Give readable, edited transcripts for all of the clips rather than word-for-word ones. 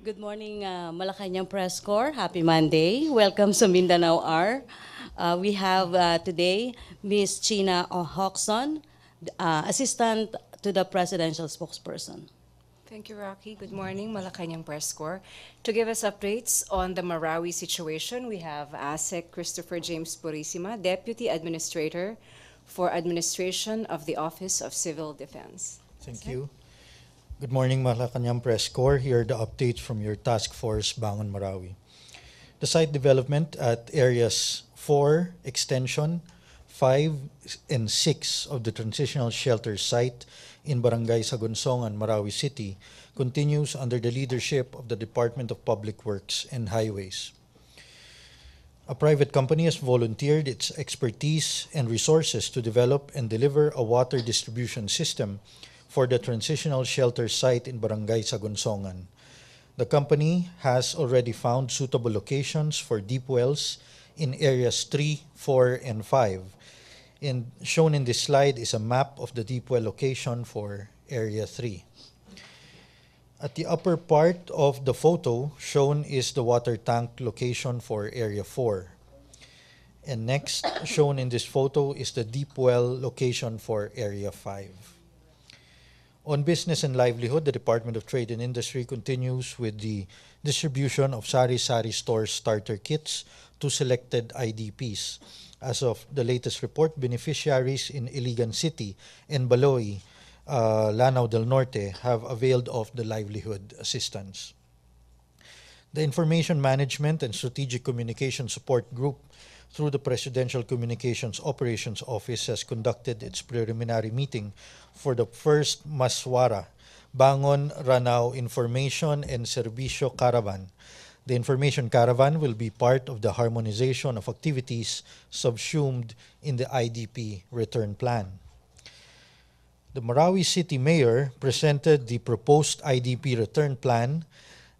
Good morning, Malacañang Press Corps. Happy Monday. Welcome to Mindanao R. We have today Ms. China Hoxon, Assistant to the Presidential Spokesperson. Thank you, Rocky. Good morning, Malacañang Press Corps. To give us updates on the Marawi situation, we have ASEC Christopher James Purisima, Deputy Administrator for Administration of the Office of Civil Defense. Thank you. Good morning, Malacañang Press Corps. Here are the updates from your task force, Bangon Marawi. The site development at areas 4, extension, 5, and 6 of the transitional shelter site in Barangay Sagunsongan, Marawi City continues under the leadership of the Department of Public Works and Highways. A private company has volunteered its expertise and resources to develop and deliver a water distribution system for the transitional shelter site in Barangay Sagunsongan. The company has already found suitable locations for deep wells in areas 3, 4, and 5. And shown in this slide is a map of the deep well location for area 3. At the upper part of the photo shown is the water tank location for area 4. And next, shown in this photo is the deep well location for area 5. On business and livelihood, the Department of Trade and Industry continues with the distribution of sari-sari store starter kits to selected IDPs. As of the latest report, beneficiaries in Iligan City and Baloy, Lanao del Norte have availed of the livelihood assistance. The Information Management and Strategic Communication Support Group through the Presidential Communications Operations Office has conducted its preliminary meeting for the first Maswara, Bangon Ranao Information and Serbisyo Caravan. The Information Caravan will be part of the harmonization of activities subsumed in the IDP return plan. The Marawi City Mayor presented the proposed IDP return plan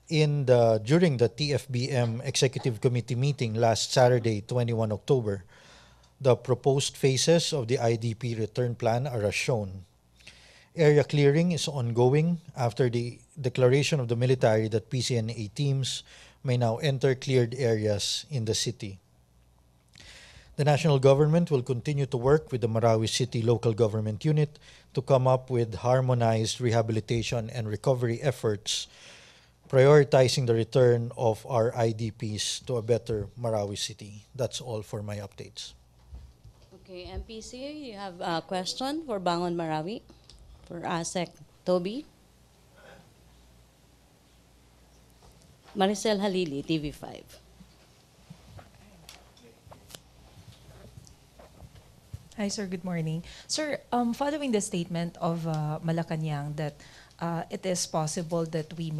during the TFBM Executive Committee meeting last Saturday, 21 October. The proposed phases of the IDP return plan are as shown. Area clearing is ongoing after the declaration of the military that PCNA teams may now enter cleared areas in the city. The national government will continue to work with the Marawi City Local Government Unit to come up with harmonized rehabilitation and recovery efforts, prioritizing the return of our IDPs to a better Marawi City. That's all for my updates. Okay, MPC, you have a question for Bangon Marawi, for ASEC Toby. Maricel Halili, TV5. Hi, sir. Good morning. Sir, following the statement of Malacañang that it is possible that we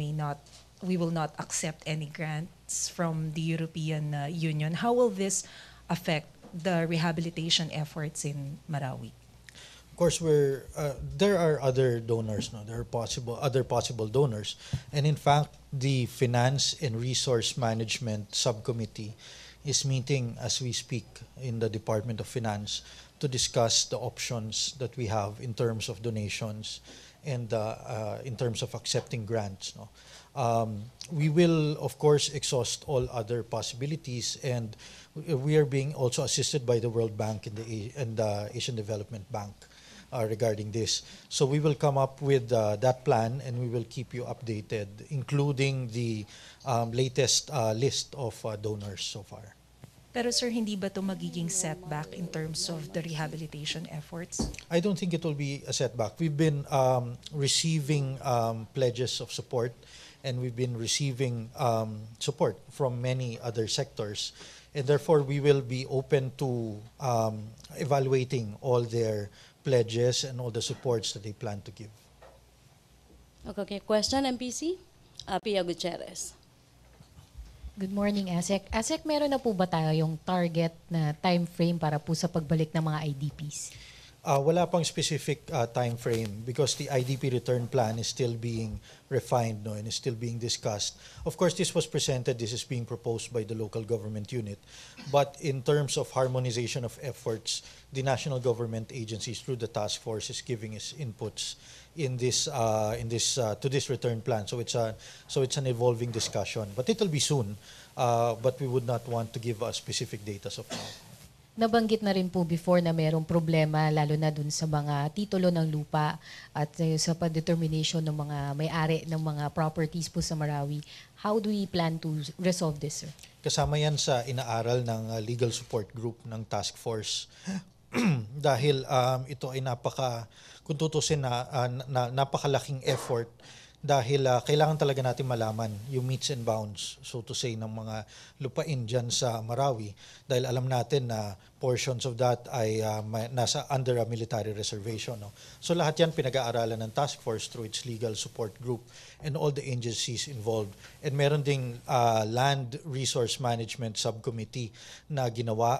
will not accept any grants from the European Union, how will this affect the rehabilitation efforts in Marawi? Of course, there are other donors. No? There are other possible donors. And in fact, the Finance and Resource Management Subcommittee is meeting as we speak in the Department of Finance to discuss the options that we have in terms of donations and in terms of accepting grants. No? We will, of course, exhaust all other possibilities, and we are being also assisted by the World Bank and the Asian Development Bank regarding this. So we will come up with that plan, and we will keep you updated, including the latest list of donors so far. Pero sir, hindi ba ito magiging setback in terms of the rehabilitation efforts? I don't think it will be a setback. We've been receiving pledges of support, and we've been receiving support from many other sectors. And therefore, we will be open to evaluating all their pledges and all the supports that they plan to give. Okay, question, MPC? Pia Gutierrez. Good morning, ASEC. ASEC, meron na po ba tayo yung target na time frame para po sa pagbalik ng mga IDPs? Wala pang specific time frame because the IDP return plan is still being refined, no, and is still being discussed. Of course, this is being proposed by the local government unit. But in terms of harmonization of efforts, the national government agencies through the task force is giving its inputs to this return plan. So it's an evolving discussion, but it'll be soon. But we would not want to give a specific date as of now. Nabanggit na rin po before na merong problema lalo na dun sa mga titulo ng lupa at sa pag-determination ng mga may-ari ng mga properties po sa Marawi. How do we plan to resolve this, sir? Kasama yan sa inaaral ng legal support group ng task force. Dahil ito ay kung tutusin napakalaking effort dahil kailangan talaga natin malaman yung meets and bounds, so to say, ng mga lupain dyan sa Marawi. Dahil alam natin na portions of that ay nasa under a military reservation. No? So lahat yan pinag-aaralan ng task force through its legal support group and all the agencies involved. And meron ding land resource management subcommittee na ginawa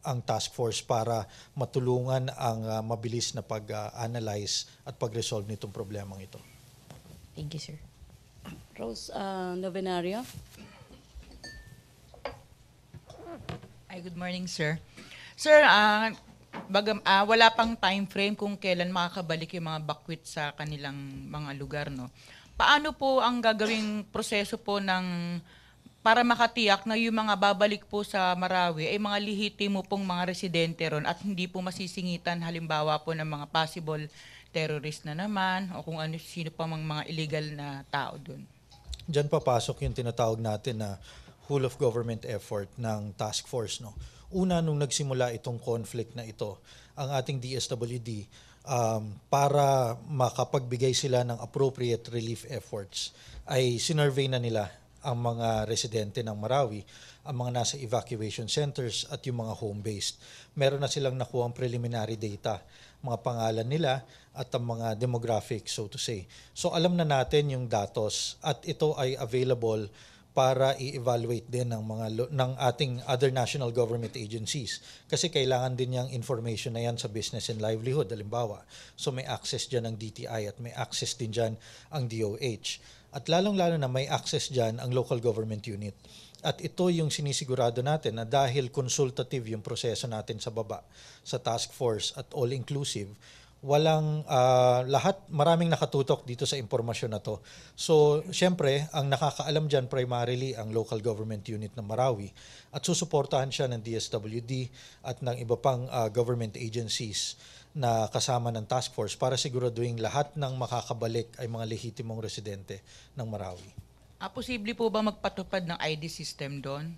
ang task force para matulungan ang mabilis na pag-analyze at pag-resolve nitong problemang ito. Thank you, sir. Rose Novenario. Ay, good morning, sir. Sir, wala pang time frame kung kailan makakabalik yung mga bakwit sa kanilang mga lugar, no? Paano po ang gagawing proseso po para makatiyak na yung mga babalik po sa Marawi ay mga lihitimo pong mga residente ron at hindi po masisingitan halimbawa po ng mga possible terrorist na naman o kung sino pa mga illegal na tao doon? Diyan papasok yung tinatawag natin na whole of government effort ng task force. No? Una, nung nagsimula itong conflict na ito, ang ating DSWD, para makapagbigay sila ng appropriate relief efforts, ay sinurvey na nila ang mga residente ng Marawi, ang mga nasa evacuation centers at yung mga home-based. Meron na silang nakuha ang preliminary data, mga pangalan nila at ang mga demographics, so to say. So alam na natin yung datos at ito ay available para i-evaluate din ng ating other national government agencies. Kasi kailangan din yung information na yan sa business and livelihood, halimbawa. So may access dyan ang DTI at may access din dyan ang DOH. At lalong-lalo na may access dyan ang local government unit. At ito yung sinisigurado natin na dahil consultative yung proseso natin sa baba, sa task force at all-inclusive, maraming nakatutok dito sa impormasyon na to. So, syempre, ang nakakaalam dyan primarily ang local government unit ng Marawi at susuportahan siya ng DSWD at ng iba pang government agencies na kasama ng task force para siguraduhin lahat ng makakabalik ay mga lehitimong residente ng Marawi. Posible po ba magpatupad ng ID system doon?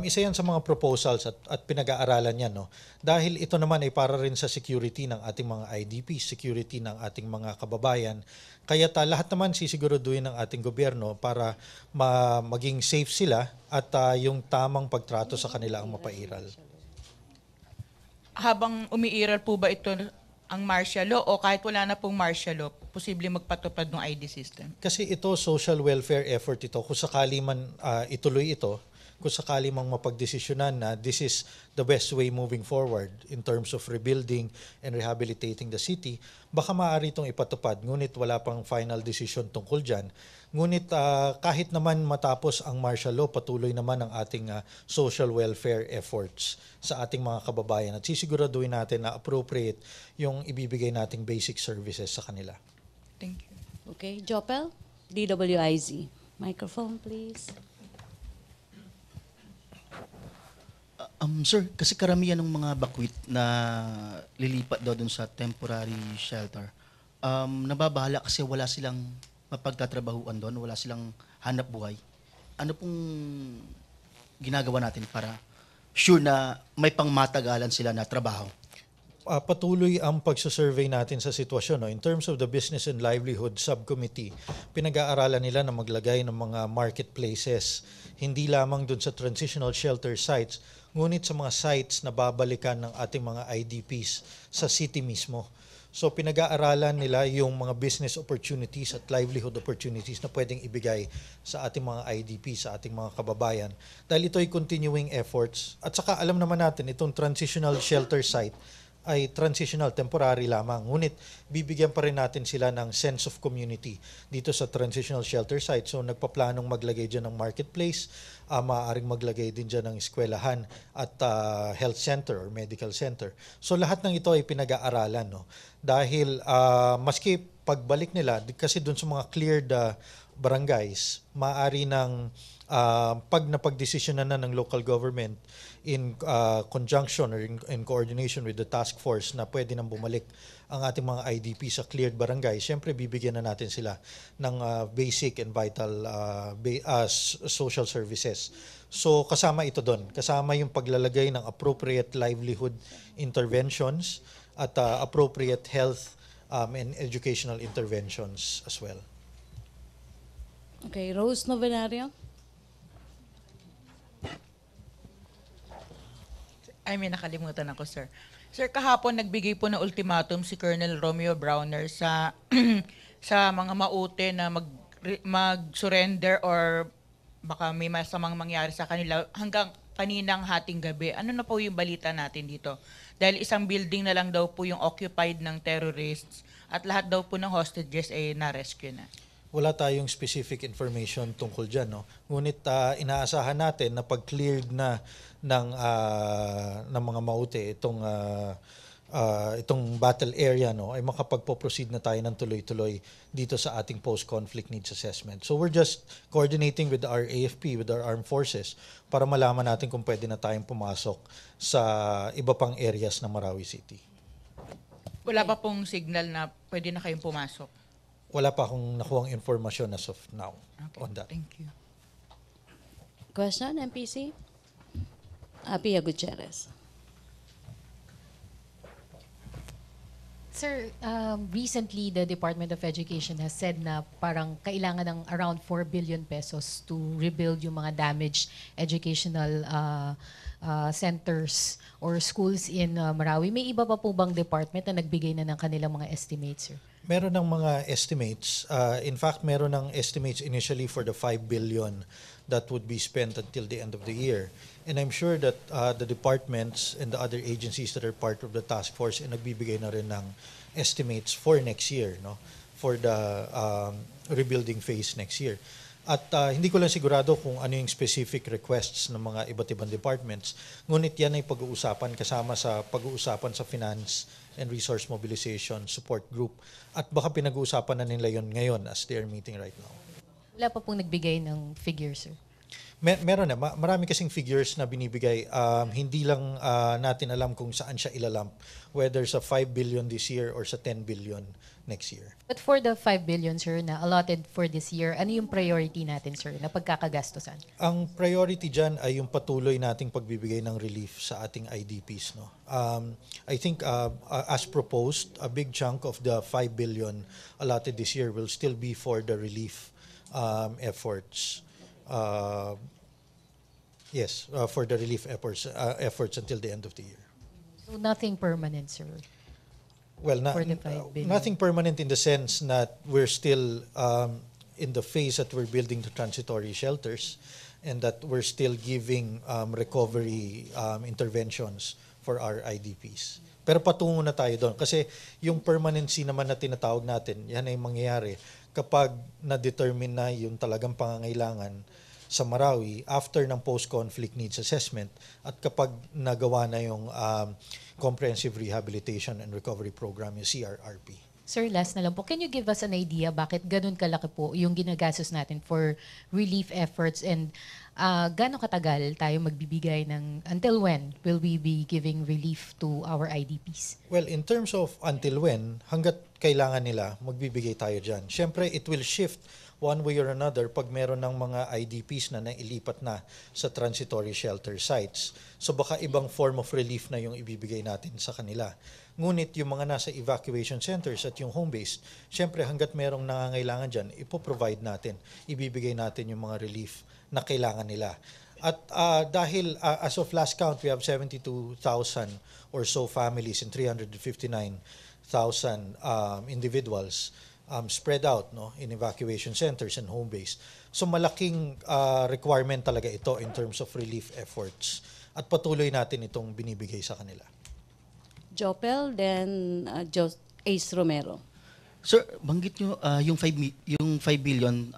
Isa yan sa mga proposals at pinag-aaralan yan. No? Dahil ito naman ay para rin sa security ng ating mga IDP, security ng ating mga kababayan. Kaya lahat naman sisiguraduhin ng ating gobyerno para maging safe sila at yung tamang pagtrato sa kanila ang mapairal. Habang umiiral po ba ito ang martial law o kahit wala na pong martial law, posible magpatupad ng ID system? Kasi ito, social welfare effort ito. Kung sakali man ituloy ito, kung sakali mang mapagdesisyonan na this is the best way moving forward in terms of rebuilding and rehabilitating the city, baka maaari itong ipatupad. Ngunit wala pang final decision tungkol dyan. Ngunit kahit naman matapos ang martial law, patuloy naman ang ating social welfare efforts sa ating mga kababayan at sisiguraduhin natin na appropriate yung ibibigay nating basic services sa kanila. Thank you. Okay, Jopel, DWIZ. Microphone, please. Sir, kasi karamihan ng mga bakwit na lilipat daw dun sa temporary shelter, nababahala kasi wala silang mapagtatrabahuan doon, wala silang hanap buhay. Ano pong ginagawa natin para sure na may pangmatagalan sila na trabaho? Patuloy ang pagsusurvey natin sa sitwasyon. No? In terms of the Business and Livelihood Subcommittee, pinag-aaralan nila na maglagay ng mga marketplaces, hindi lamang dun sa transitional shelter sites, ngunit sa mga sites na babalikan ng ating mga IDPs sa city mismo. So pinag-aaralan nila yung mga business opportunities at livelihood opportunities na pwedeng ibigay sa ating mga IDP, sa ating mga kababayan. Dahil ito ay continuing efforts. At saka alam naman natin, itong transitional shelter site ay transitional, temporary lamang. Ngunit bibigyan pa rin natin sila ng sense of community dito sa transitional shelter site. So nagpaplanong maglagay dyan ng marketplace, maaaring maglagay din dyan ng eskwelahan at health center or medical center. So lahat ng ito ay pinag-aaralan. No? Dahil maski pagbalik nila, kasi dun sa mga cleared barangays, maaari ng pag napagdesisyonan na ng local government in conjunction or in coordination with the task force na pwede nang bumalik ang ating mga IDP sa cleared barangay, syempre bibigyan na natin sila ng basic and vital social services. So kasama ito doon. Kasama yung paglalagay ng appropriate livelihood interventions at appropriate health and educational interventions as well. Okay, Rose Novenario. Ay, may nakalimutan ako, sir. Sir, kahapon nagbigay po ng ultimatum si Colonel Romeo Browner sa sa mga maute na mag-surrender or baka may masamang mangyari sa kanila hanggang kaninang hating gabi. Ano na po yung balita natin dito? Dahil isang building na lang daw po yung occupied ng terrorists at lahat daw po ng hostages ay na-rescue na. Wala tayong specific information tungkol dyan. No? Ngunit inaasahan natin na pag-cleared na ng mga maute itong battle area, no, ay makapagpo-proceed na tayo ng tuloy-tuloy dito sa ating post-conflict needs assessment. So we're just coordinating with our AFP, with our armed forces, para malaman natin kung pwede na tayong pumasok sa iba pang areas ng Marawi City. Wala pa pong signal na pwede na kayong pumasok? Wala pa akong nakuhang informasyon as of now Okay, on that. thank you. Question, MPC? Pia Gutierrez. Sir, recently the Department of Education has said na parang kailangan ng around 4 billion pesos to rebuild yung mga damaged educational centers or schools in Marawi. May iba pa po bang department na nagbigay na ng kanilang mga estimates, sir? Meron ng mga estimates. In fact, meron ng estimates initially for the 5 billion that would be spent until the end of the year. And I'm sure that the departments and the other agencies that are part of the task force ay nagbibigay na rin ng estimates for next year, no? For the rebuilding phase next year. At hindi ko lang sigurado kung ano yung specific requests ng mga iba't ibang departments. Ngunit yan ay pag-uusapan kasama sa pag-uusapan sa finance and resource mobilization support group. At baka pinag-uusapan na nila yon ngayon as they are meeting right now. Wala pa pong nagbigay ng figure, sir? Meron na. Marami kasing figures na binibigay. Hindi lang natin alam kung saan siya ilalamp. Whether sa 5 billion this year or sa 10 billion next year. But for the 5 billion, sir, na allotted for this year, ano yung priority natin, sir, na pagkakagastusan? Ang priority dyan ay yung patuloy nating pagbibigay ng relief sa ating IDPs. No? I think as proposed, a big chunk of the 5 billion allotted this year will still be for the relief efforts. For the relief efforts until the end of the year. So nothing permanent, sir? Well, For the 5 billion. nothing permanent in the sense that we're still in the phase that we're building the transitory shelters and that we're still giving recovery interventions for our IDPs. Pero patungo na tayo doon kasi yung permanency naman na tinatawag natin, yan ay mangyayari kapag na-determine na yung talagang pangangailangan sa Marawi after ng post-conflict needs assessment at kapag nagawa na yung Comprehensive Rehabilitation and Recovery Program, yung CRRP. Sir, last na lang po. Can you give us an idea bakit ganun kalaki po yung ginagastos natin for relief efforts and gaano katagal tayo magbibigay ng, until when will we be giving relief to our IDPs? Well, in terms of until when, hanggat kailangan nila, magbibigay tayo dyan. Siyempre, it will shift one way or another pag meron ng mga IDPs na nailipat na sa transitory shelter sites. So baka ibang form of relief na yung ibibigay natin sa kanila. Ngunit yung mga nasa evacuation centers at yung home-based, syempre hanggat merong nangangailangan dyan, ipoprovide natin, ibibigay natin yung mga relief na kailangan nila. At dahil as of last count, we have 72,000 or so families and 359,000 individuals spread out, no, in evacuation centers and home-based. So malaking requirement talaga ito in terms of relief efforts. At patuloy natin itong binibigay sa kanila. Jopel, then Ace Romero. Sir, banggit nyo yung 5 billion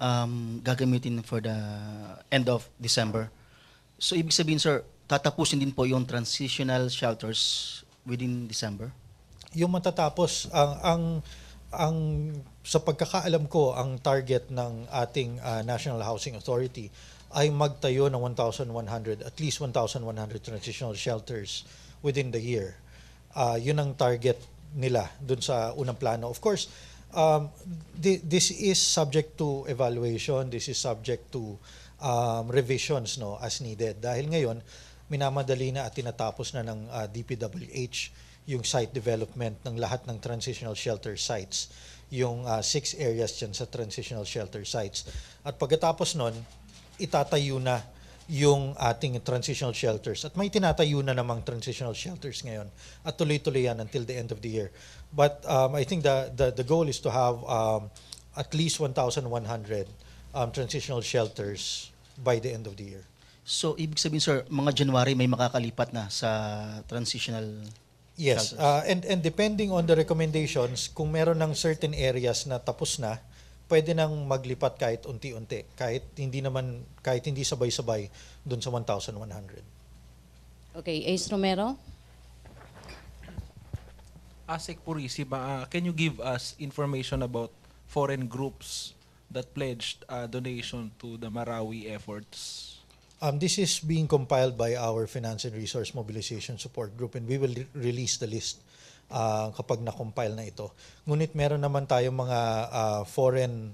gagamitin for the end of December. So ibig sabihin sir, tatapusin din po yung transitional shelters within December? Yung matatapos, ang sa pagkakaalam ko, ang target ng ating National Housing Authority ay magtayo ng 1,100, at least 1,100 transitional shelters within the year. Yun ang target nila dun sa unang plano. Of course, this is subject to evaluation, this is subject to revisions no as needed. Dahil ngayon, minamadali na at tinatapos na ng DPWH yung site development ng lahat ng transitional shelter sites, yung 6 areas dyan sa transitional shelter sites. At pagkatapos nun, itatayo na yung ating transitional shelters. At may tinatayo na namang transitional shelters ngayon. At tuloy-tuloy yan until the end of the year. But I think the goal is to have at least 1,100 transitional shelters by the end of the year. So ibig sabihin sir, mga January may makakalipat na sa transitional Yes, shelters? and depending on the recommendations, kung meron ng certain areas na tapos na, pwede nang maglipat kahit unti-unti, kahit hindi sabay-sabay dun sa 1,100. Okay, Ace Romero. ASEC Purisima, can you give us information about foreign groups that pledged donation to the Marawi efforts? This is being compiled by our Finance and Resource Mobilization Support Group, and we will release the list kapag na-compile na ito. Ngunit meron naman tayong mga foreign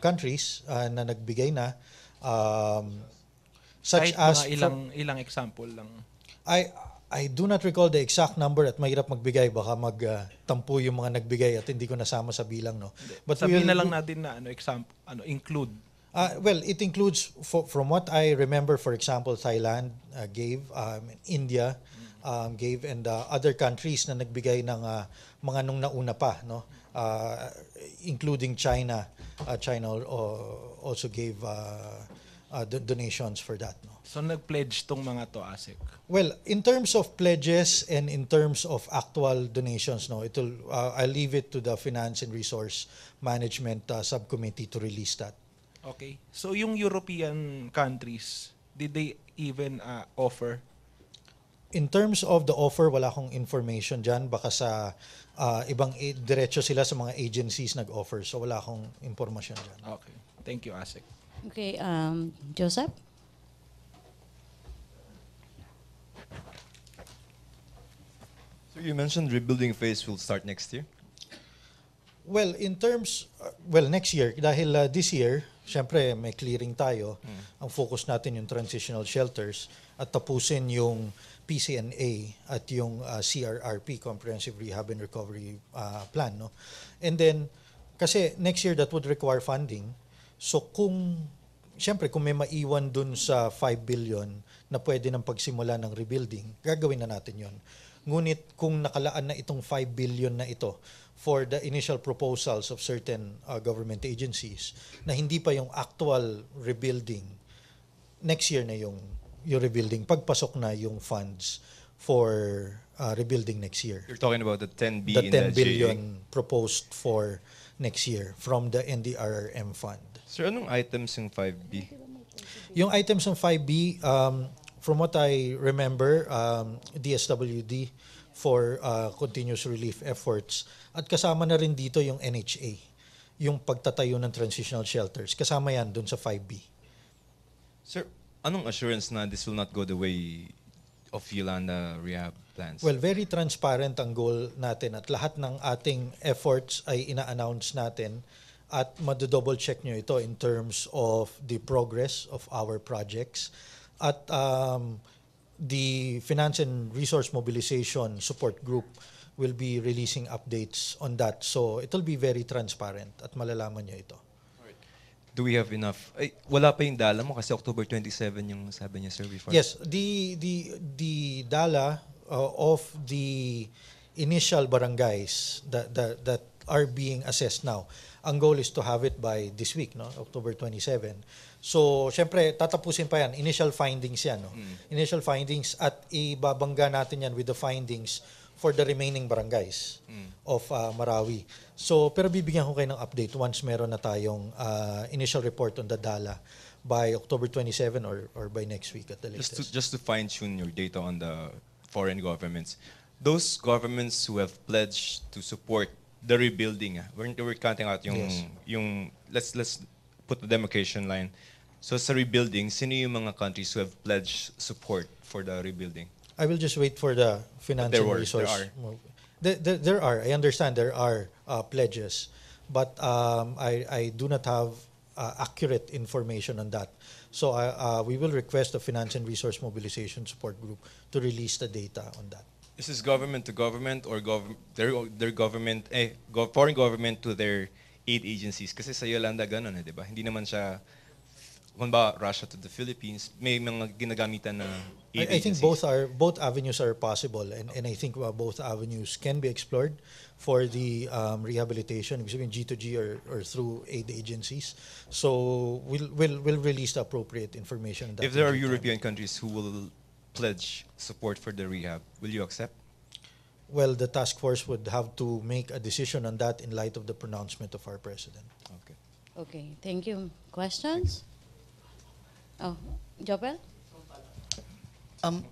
countries na nagbigay na, such Kahit as mga ilang example lang. I do not recall the exact number at mahirap magbigay, baka magtampo yung mga nagbigay at hindi ko nasama sa bilang, no. But Sabihin na lang natin na example, include. Well, it includes, from what I remember, for example, Thailand gave, India gave, and other countries na nagbigay ng mga nung nauna pa, no? Including China. China also gave donations for that, no? So nag-pledge tong mga to, ASEC. Well, in terms of pledges and in terms of actual donations, no, I'll leave it to the Finance and Resource Management Subcommittee to release that. Okay. So yung European countries, did they even offer? In terms of the offer, wala akong information dyan. Baka sa diretso sila sa mga agencies nag-offer. So wala akong informasyon dyan. Okay. Thank you, ASEC. Okay, Joseph. So you mentioned rebuilding phase will start next year? Well, in terms, next year, dahil this year, syempre may clearing tayo. Ang focus natin yung transitional shelters at tapusin yung PCNA at yung CRRP, Comprehensive Rehab and Recovery Plan, no? And then, kasi next year that would require funding. So syempre kung may maiwan dun sa 5 billion na pwede ng pagsimula ng rebuilding, gagawin na natin yon. Ngunit kung nakalaan na itong 5 billion na ito for the initial proposals of certain government agencies na hindi pa yung actual rebuilding, next year na yung rebuilding, pagpasok na yung funds for rebuilding next year. You're talking about the 10 The billion 10 billion proposed for next year from the NDRRM fund. Sir, anong items yung 5B? Yung items ng 5B, from what I remember, DSWD for continuous relief efforts. At kasama na rin dito yung NHA, yung pagtatayo ng transitional shelters. Kasama yan dun sa 5B. Sir, anong assurance na this will not go the way of Yolanda rehab plans? Well, very transparent ang goal natin at lahat ng ating efforts ay ina-announce natin at madodouble check nyo ito in terms of the progress of our projects. At the Finance and Resource Mobilization Support Group will be releasing updates on that. So it'll be very transparent at malalaman nyo ito. Do we have enough? Ay, wala pa yung dala mo kasi October 27 yung sabi niya, sir, before. Yes, the DALA of the initial barangays that are being assessed now. Ang goal is to have it by this week, no? October 27. So, syempre, tatapusin pa yan. Initial findings yan, no? Initial findings at ibabangga natin yan with the findings for the remaining barangays of Marawi. So, pero bibigyan ko kayo ng update once meron na tayong initial report on the DALA by October 27 or by next week at the latest. Just to fine-tune your data on the foreign governments, those governments who have pledged to support the rebuilding, we're counting out Yes. let's put the demarcation line. So sa rebuilding, sino yung mga countries who have pledged support for the rebuilding? I will just wait for the finance There and were, resource. there are. There are. I understand there are pledges, but I do not have accurate information on that. So we will request the Finance and Resource Mobilization Support Group to release the data on that. Is this government to government or their government, foreign government to their aid agencies? Kasi sa Yolanda ganun di ba? Hindi naman siya, kung ba Russia to the Philippines, may mga ginagamitan na aid I think agencies. both avenues are possible, and I think both avenues can be explored for the rehabilitation, ibig sabihin G2G or through aid agencies. So we'll release the appropriate information on that. If there are in due time. European countries who will pledge support for the rehab, will you accept? Well, the task force would have to make a decision on that in light of the pronouncement of our president. Okay. Okay, thank you. Questions? Oh, Jopel?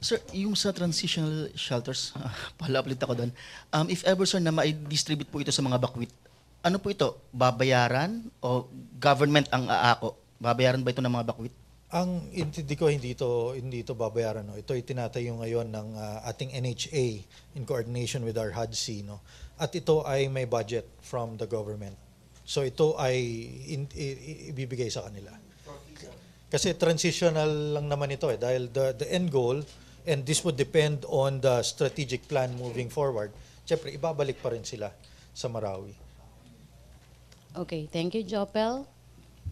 Sir, yung sa transitional shelters, pala ulit ako doon. If ever, sir, na ma-distribute po ito sa mga bakwit, ano po ito? Babayaran o government ang aako? Babayaran ba ito ng mga bakwit? Hindi ito babayaran, no. Ito ay tinatayo ngayon ng ating NHA in coordination with our HUD-C, no. At ito ay may budget from the government. So ito ay ibibigay sa kanila. Kasi transitional lang naman ito dahil the end goal, and this would depend on the strategic plan moving forward. Siyempre, ibabalik pa rin sila sa Marawi. Okay, thank you, Jopel.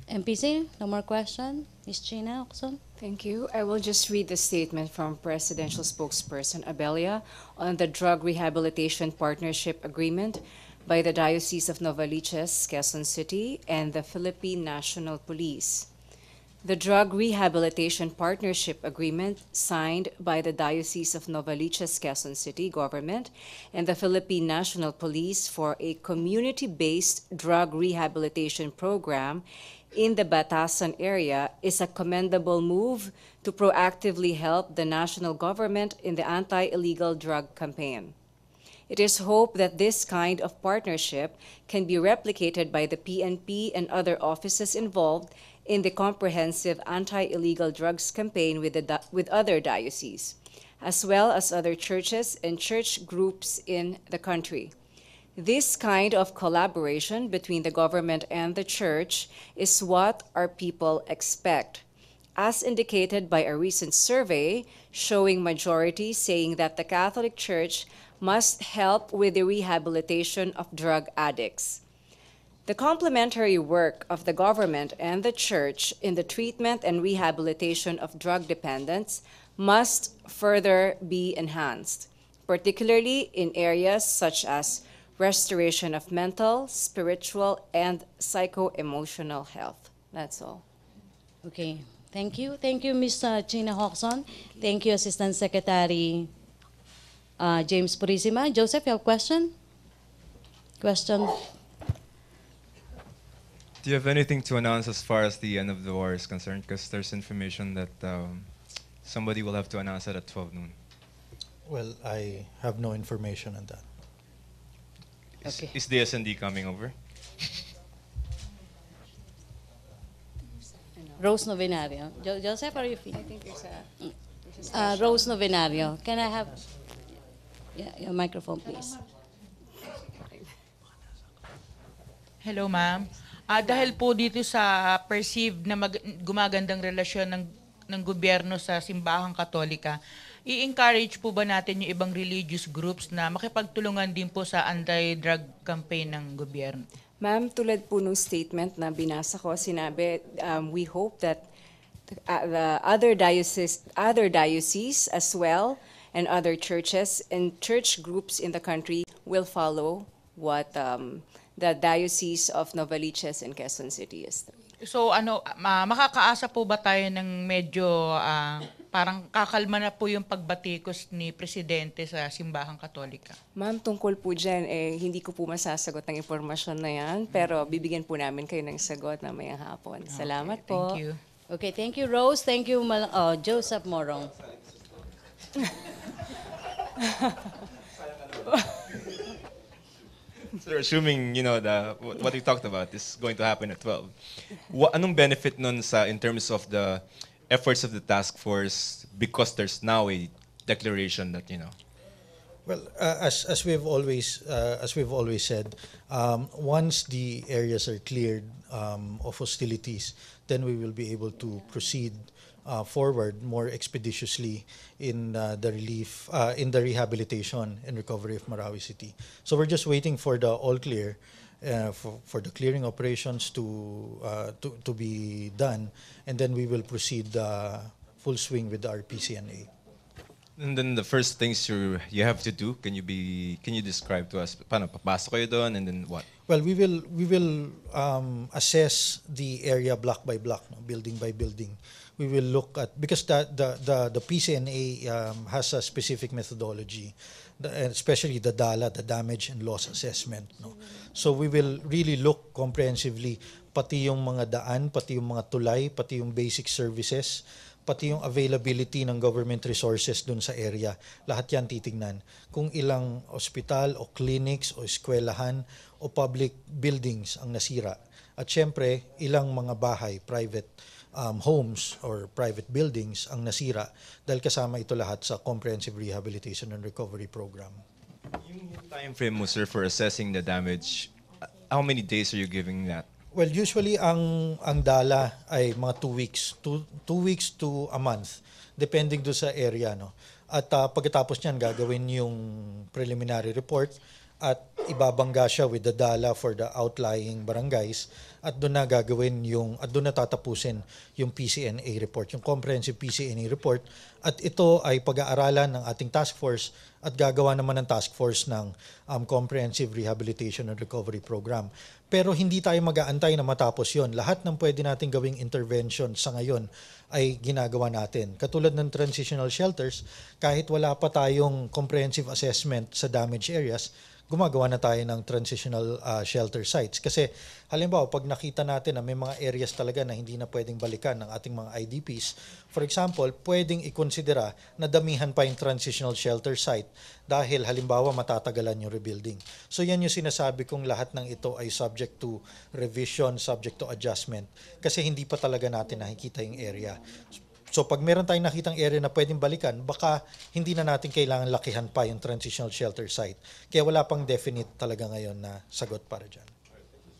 MPC, no more question? Ms. Gina Ocson? Thank you. I will just read the statement from Presidential Spokesperson Abelia on the Drug Rehabilitation Partnership Agreement by the Diocese of Novaliches, Quezon City, and the Philippine National Police. The Drug Rehabilitation Partnership Agreement signed by the Diocese of Novaliches, Quezon City government and the Philippine National Police for a community-based drug rehabilitation program in the Batasan area is a commendable move to proactively help the national government in the anti-illegal drug campaign. It is hoped that this kind of partnership can be replicated by the PNP and other offices involved in the comprehensive anti-illegal drugs campaign with other dioceses, as well as other churches and church groups in the country. This kind of collaboration between the government and the church is what our people expect, as indicated by a recent survey showing majority saying that the Catholic Church must help with the rehabilitation of drug addicts. The complementary work of the government and the church in the treatment and rehabilitation of drug dependents must further be enhanced, particularly in areas such as restoration of mental, spiritual, and psycho-emotional health. That's all. Okay, thank you. Thank you, Ms. Gina Hoxon. Thank you, Assistant Secretary James Purisima. Joseph, you have a question? Question? Do you have anything to announce as far as the end of the war is concerned? Because there's information that somebody will have to announce it at 12 noon. Well, I have no information on that. Okay. Is the S&D coming over? Rose Novenario. Joseph, are you I think there's Rose Novenario. Can I have your microphone, please? Hello, ma'am. Dahil po dito sa perceived na gumagandang relasyon ng gobyerno sa simbahang katolika, i-encourage po ba natin yung ibang religious groups na makipagtulungan din po sa anti-drug campaign ng gobyerno? Ma'am, tulad po nung statement na binasa ko, sinabi, we hope that the other dioceses as well and other churches and church groups in the country will follow what the Diocese of Novaliches and Quezon City is doing. So makakaasa po ba tayo ng medyo parang kakalma na po yung pagbatikos ni Presidente sa Simbahang Katolika? Ma'am, tungkol po dyan, hindi ko po masasagot ng impormasyon na yan, pero bibigyan po namin kayo ng sagot na mayang hapon. Salamat Okay, po. thank you. Okay, thank you, Rose. Thank you, Joseph Morong. So assuming, what we talked about is going to happen at 12. Anong benefit nun in terms of the efforts of the task force because there's now a declaration that, Well, as we've always said, once the areas are cleared of hostilities, then we will be able to proceed forward more expeditiously in in the rehabilitation and recovery of Marawi City. So we're just waiting for the all clear, for the clearing operations to be done, and then we will proceed full swing with our PCNA. And then the first things you have to do, can you describe to us, paano papasok kayo doon and then what? Well, we will assess the area block by block, no, building by building. We will look at, because the PCNA has a specific methodology, and especially the DALA, the damage and loss assessment. No? So we will really look comprehensively, pati yung mga daan, pati yung mga tulay, pati yung basic services, pati yung availability ng government resources dun sa area. Lahat yan titingnan. Kung ilang ospital o clinics o eskwelahan o public buildings ang nasira. At syempre, ilang mga bahay, private homes or private buildings ang nasira dahil kasama ito lahat sa Comprehensive Rehabilitation and Recovery Program. Yung time frame mo, sir, for assessing the damage, how many days are you giving that? Well, usually ang dala ay mga 2 weeks, 2 weeks to a month, depending do sa area, no. At pagkatapos niyan gagawin yung preliminary report at ibabangga siya with the dala for the outlying barangays at doon na tatapusin yung PCNA report, yung comprehensive PCNA report, at ito ay pag-aaralan ng ating task force at gagawa naman ng task force ng Comprehensive Rehabilitation and Recovery Program. Pero hindi tayo mag-aantay na matapos yon. Lahat ng pwede nating gawing intervention sa ngayon ay ginagawa natin. Katulad ng transitional shelters, kahit wala pa tayong comprehensive assessment sa damaged areas, gumagawa na tayo ng transitional shelter sites. Kasi halimbawa, pag nakita natin na may mga areas talaga na hindi na pwedeng balikan ng ating mga IDPs, for example, pwedeng ikonsidera na damihan pa yung transitional shelter site dahil halimbawa matatagalan yung rebuilding. So yan yung sinasabi kong lahat ng ito ay subject to revision, subject to adjustment kasi hindi pa talaga natin nakikita yung area. So pag meron tayong nakitang area na pwedeng balikan, baka hindi na natin kailangan lakihan pa yung transitional shelter site. Kaya wala pang definite talaga ngayon na sagot para dyan.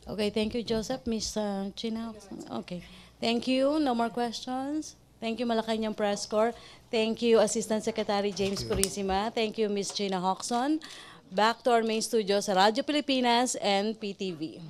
Okay, thank you, Joseph. Ms. China? Okay. Thank you. No more questions? Thank you, Malacañang Press Corps. Thank you, Assistant Secretary James Purisima. Thank you, Ms. Gina Hoxon. Back to our main studio sa Radyo Pilipinas and PTV.